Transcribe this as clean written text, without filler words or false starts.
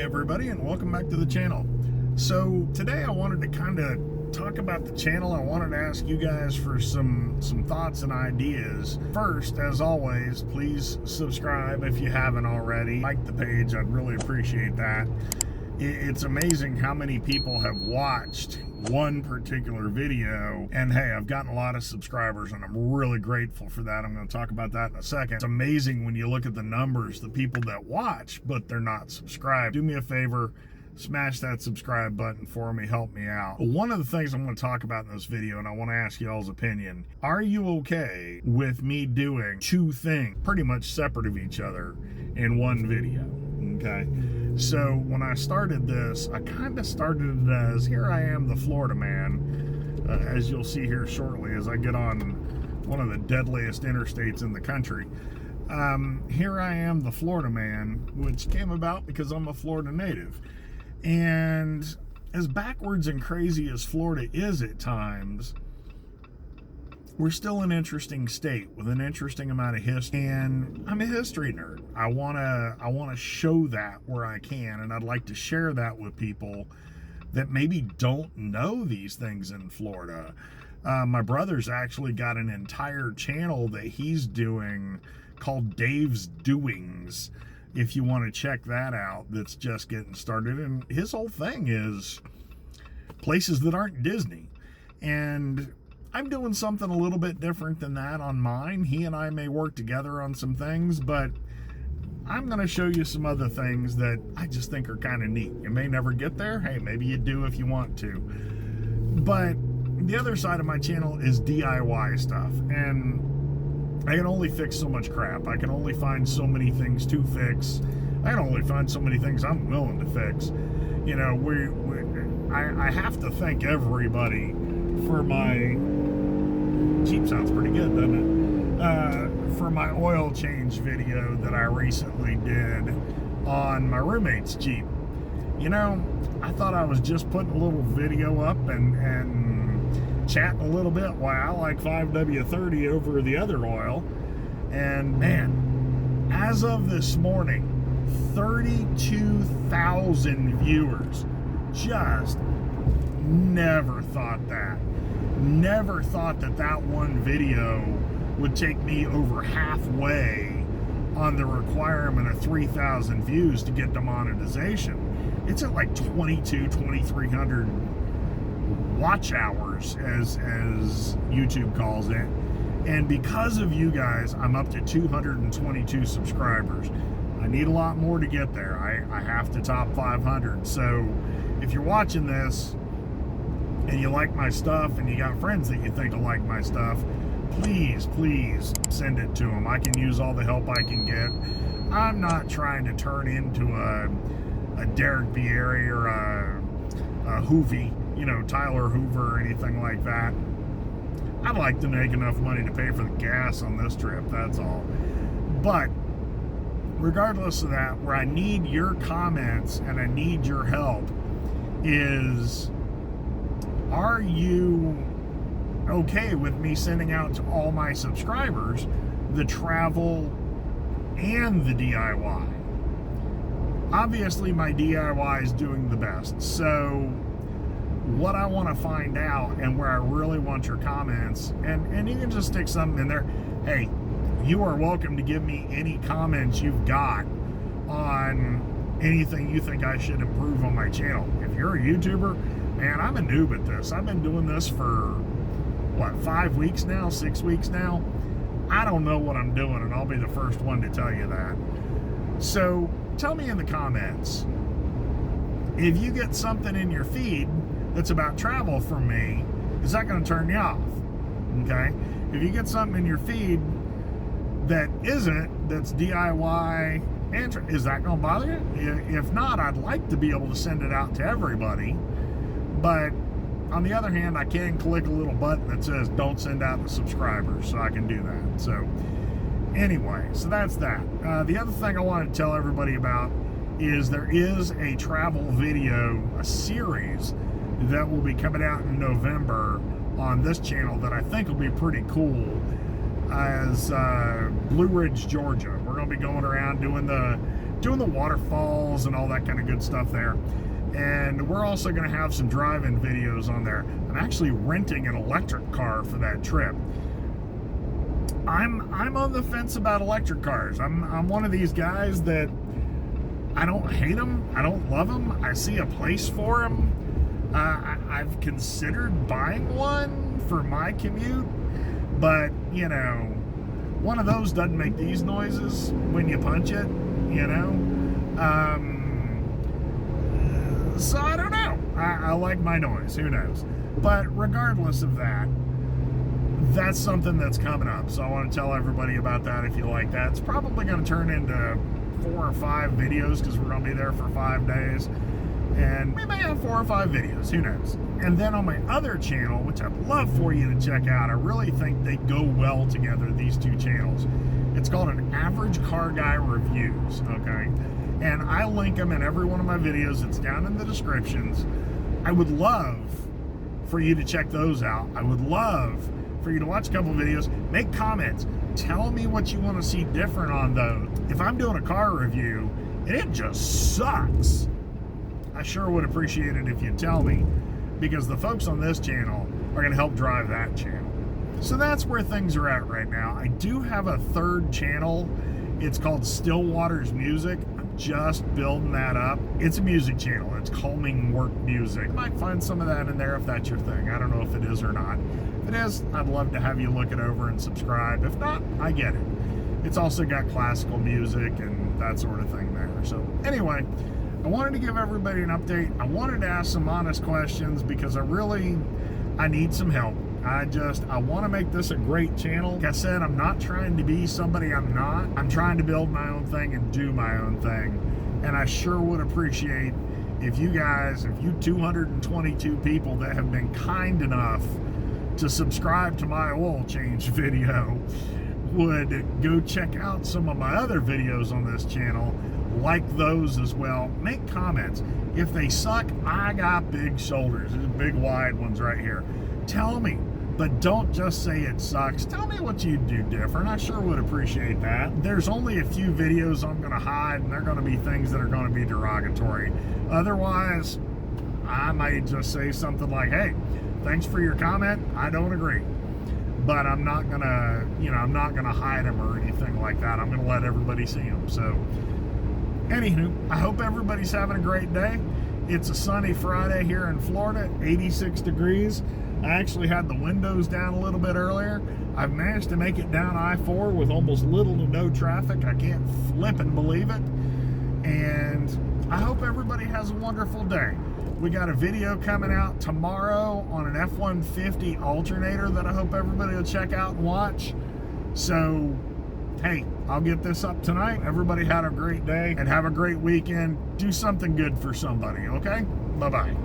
Hey everybody, and welcome back to the channel. So today I wanted to kind of talk about the channel. I wanted to ask you guys for some thoughts and ideas. First, as always, please subscribe if you haven't already. Like the page, I'd really appreciate that. It's amazing how many people have watched one particular video, and hey, I've gotten a lot of subscribers and I'm really grateful for that. I'm going to talk about that in a second. It's amazing when you look at the numbers, the people that watch but they're not subscribed. Do me a favor, smash that subscribe button for me, help me out. But one of the things I'm going to talk about in this video, and I want to ask y'all's opinion, are you okay with me doing two things pretty much separate of each other in one video? Okay, so when I started this, I kind of started it as, here I am, the Florida man, as you'll see here shortly as I get on one of the deadliest interstates in the country. Here I am, the Florida man, which came about because I'm a Florida native. And as backwards and crazy as Florida is at times, we're still an interesting state with an interesting amount of history, and I'm a history nerd. I wanna show that where I can, and I'd like to share that with people that maybe don't know these things in Florida. My brother's actually got an entire channel that he's doing called Dave's Doings, if you want to check that out, that's just getting started. And his whole thing is places that aren't Disney, and I'm doing something a little bit different than that on mine. He and I may work together on some things, but I'm going to show you some other things that I just think are kind of neat. You may never get there. Hey, maybe you do if you want to. But the other side of my channel is DIY stuff, and I can only fix so much crap. I can only find so many things to fix. I can only find so many things I'm willing to fix. You know, I have to thank everybody for my, Jeep sounds pretty good, doesn't it? For my oil change video that I recently did on my roommate's Jeep. You know, I thought I was just putting a little video up and chatting a little bit while I like 5W30 over the other oil. And man, as of this morning, 32,000 viewers. Just never thought that. Never thought that that one video would take me over halfway on the requirement of 3,000 views to get to monetization. It's at like 2,300 watch hours, as YouTube calls it. And because of you guys, I'm up to 222 subscribers. I need a lot more to get there. I have to top 500. So if you're watching this and you like my stuff and you got friends that you think will like my stuff, please send it to them. I can use all the help I can get. I'm not trying to turn into a Derek Bieri or a Hoovy, you know, Tyler Hoover or anything like that. I'd like to make enough money to pay for the gas on this trip, that's all. But regardless of that, where I need your comments and I need your help is, are you okay with me sending out to all my subscribers the travel and the DIY? Obviously my DIY is doing the best, so what I want to find out, and where I really want your comments, and you can just stick something in there. Hey, you are welcome to give me any comments you've got on anything you think I should improve on my channel. If you're a YouTuber, man, I'm a noob at this. I've been doing this for, what, 5 weeks now, 6 weeks now? I don't know what I'm doing, and I'll be the first one to tell you that. So tell me in the comments, if you get something in your feed that's about travel from me, is that going to turn you off? Okay? If you get something in your feed that isn't, that's DIY, is that going to bother you? If not, I'd like to be able to send it out to everybody. But on the other hand, I can click a little button that says don't send out to subscribers, so I can do that. So anyway, so that's that. The other thing I wanted to tell everybody about is there is a travel video, a series that will be coming out in November on this channel that I think will be pretty cool, as Blue Ridge, Georgia. We're going to be going around doing the doing the waterfalls and all that kind of good stuff there. And we're also going to have some drive-in videos on there. I'm actually renting an electric car for that trip. I'm on the fence about electric cars. I'm one of these guys that I don't hate them, I don't love them. I see a place for them. I've considered buying one for my commute, but you know, one of those doesn't make these noises when you punch it, you know. So I don't know. I like my noise. Who knows? But regardless of that, that's something that's coming up. So I want to tell everybody about that if you like that. It's probably going to turn into 4 or 5 videos because we're going to be there for 5 days. And we may have 4 or 5 videos. Who knows? And then on my other channel, which I'd love for you to check out, I really think they go well together, these two channels. It's called An Average Car Guy Reviews, okay? And I link them in every one of my videos. It's down in the descriptions. I would love for you to check those out. I would love for you to watch a couple videos, make comments, tell me what you want to see different on those. If I'm doing a car review and it just sucks, I sure would appreciate it if you tell me, because the folks on this channel are going to help drive that channel. So that's where things are at right now. I do have a third channel. It's called Stillwater's Music. I'm just building that up. It's a music channel. It's calming work music. You might find some of that in there if that's your thing. I don't know if it is or not. If it is, I'd love to have you look it over and subscribe. If not, I get it. It's also got classical music and that sort of thing there. So anyway, I wanted to give everybody an update. I wanted to ask some honest questions because I need some help. I want to make this a great channel. Like I said, I'm not trying to be somebody I'm not. I'm trying to build my own thing and do my own thing. And I sure would appreciate if you 222 people that have been kind enough to subscribe to my oil change video would go check out some of my other videos on this channel, like those as well. Make comments. If they suck, I got big shoulders. There's big wide ones right here. Tell me, but don't just say it sucks. Tell me what you do different. I sure would appreciate that. There's only a few videos I'm going to hide, and they're going to be things that are going to be derogatory. Otherwise, I might just say something like, hey, thanks for your comment. I don't agree. But I'm not going to, I'm not going to hide them or anything like that. I'm going to let everybody see them. So, anywho, I hope everybody's having a great day. It's a sunny Friday here in Florida, 86 degrees. I actually had the windows down a little bit earlier. I've managed to make it down I-4 with almost little to no traffic. I can't flip and believe it. And I hope everybody has a wonderful day. We got a video coming out tomorrow on an F-150 alternator that I hope everybody will check out and watch. So, hey, I'll get this up tonight. Everybody have a great day and have a great weekend. Do something good for somebody, okay? Bye-bye.